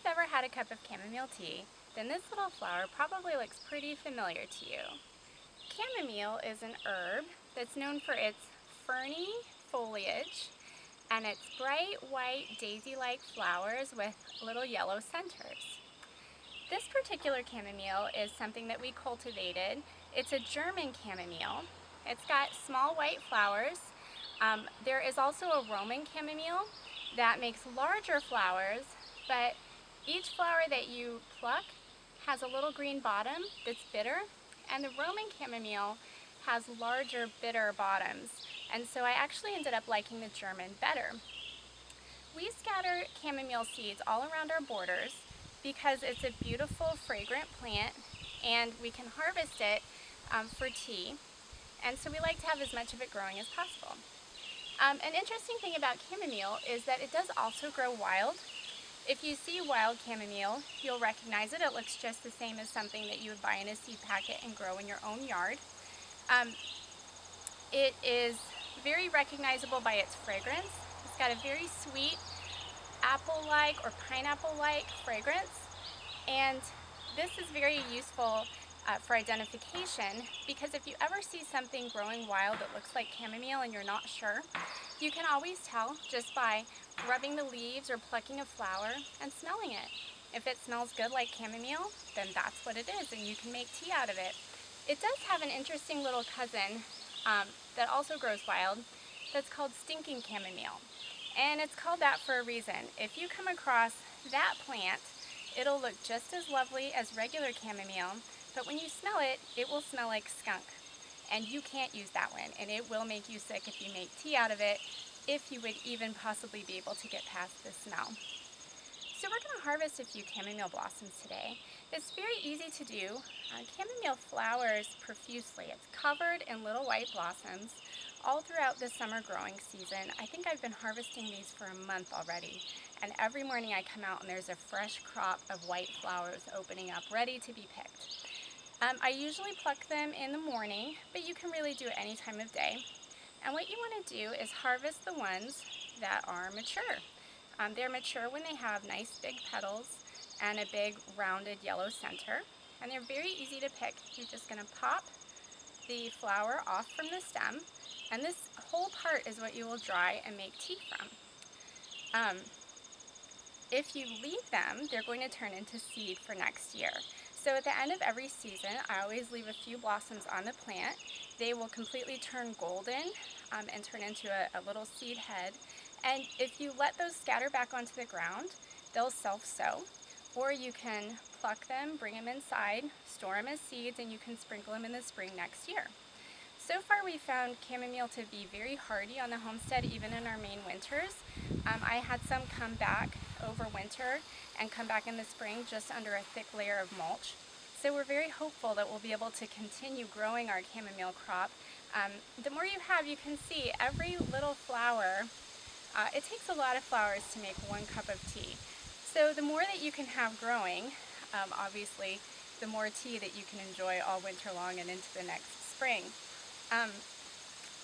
you've ever had a cup of chamomile tea, then this little flower probably looks pretty familiar to you. Chamomile is an herb that's known for its ferny foliage and its bright white daisy-like flowers with little yellow centers. This particular chamomile is something that we cultivated. It's a German chamomile. It's got small white flowers. There is also a Roman chamomile that makes larger flowers, but each flower that you pluck has a little green bottom that's bitter, and the Roman chamomile has larger bitter bottoms, and so I actually ended up liking the German better. We scatter chamomile seeds all around our borders because it's a beautiful fragrant plant and we can harvest it for tea, and so we like to have as much of it growing as possible. An interesting thing about chamomile is that it does also grow wild. If you see wild chamomile, you'll recognize it. It looks just the same as something that you would buy in a seed packet and grow in your own yard. It is very recognizable by its fragrance. It's got a very sweet apple-like or pineapple-like fragrance, and this is very useful for identification, because if you ever see something growing wild that looks like chamomile and you're not sure, you can always tell just by rubbing the leaves or plucking a flower and smelling it. If it smells good like chamomile, then that's what it is, and you can make tea out of it. It does have an interesting little cousin that also grows wild that's called stinking chamomile, and it's called that for a reason. If you come across that plant, it'll look just as lovely as regular chamomile, but when you smell it, it will smell like skunk, and you can't use that one, and it will make you sick if you make tea out of it, if you would even possibly be able to get past the smell. So we're going to harvest a few chamomile blossoms today. It's very easy to do. Chamomile flowers profusely. It's covered in little white blossoms all throughout the summer growing season. I think I've been harvesting these for a month already, and every morning I come out and there's a fresh crop of white flowers opening up, ready to be picked. I usually pluck them in the morning, but you can really do it any time of day. And what you want to do is harvest the ones that are mature. They're mature when they have nice big petals and a big rounded yellow center, and they're very easy to pick. You're just going to pop the flower off from the stem, and this whole part is what you will dry and make tea from. If you leave them, they're going to turn into seed for next year. So at the end of every season, I always leave a few blossoms on the plant. They will completely turn golden and turn into a little seed head. And if you let those scatter back onto the ground, they'll self-sow. Or you can pluck them, bring them inside, store them as seeds, and you can sprinkle them in the spring next year. So far we found chamomile to be very hardy on the homestead, even in our main winters. I had some come back over winter and come back in the spring just under a thick layer of mulch. So we're very hopeful that we'll be able to continue growing our chamomile crop. The more you have, you can see every little flower. It takes a lot of flowers to make 1 cup of tea. So the more that you can have growing, obviously the more tea that you can enjoy all winter long and into the next spring.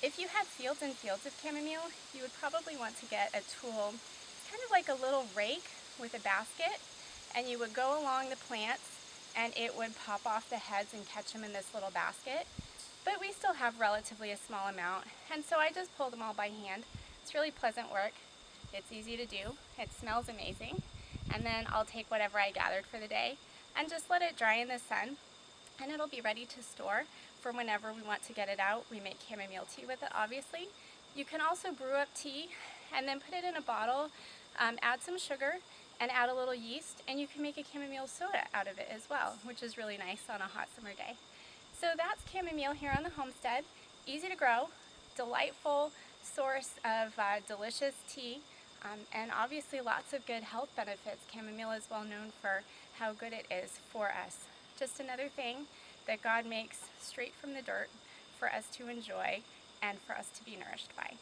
If you have fields and fields of chamomile, you would probably want to get a tool, kind of like a little rake with a basket, and you would go along the plants and it would pop off the heads and catch them in this little basket. But we still have relatively a small amount, and so I just pull them all by hand. It's really pleasant work. It's easy to do. It smells amazing. And then I'll take whatever I gathered for the day and just let it dry in the sun, and it'll be ready to store for whenever we want to get it out. We make chamomile tea with it, obviously. You can also brew up tea and then put it in a bottle, add some sugar, and add a little yeast, and you can make a chamomile soda out of it as well, which is really nice on a hot summer day. So that's chamomile here on the homestead. Easy to grow, delightful source of delicious tea, and obviously lots of good health benefits. Chamomile is well known for how good it is for us. Just another thing that God makes straight from the dirt for us to enjoy and for us to be nourished by.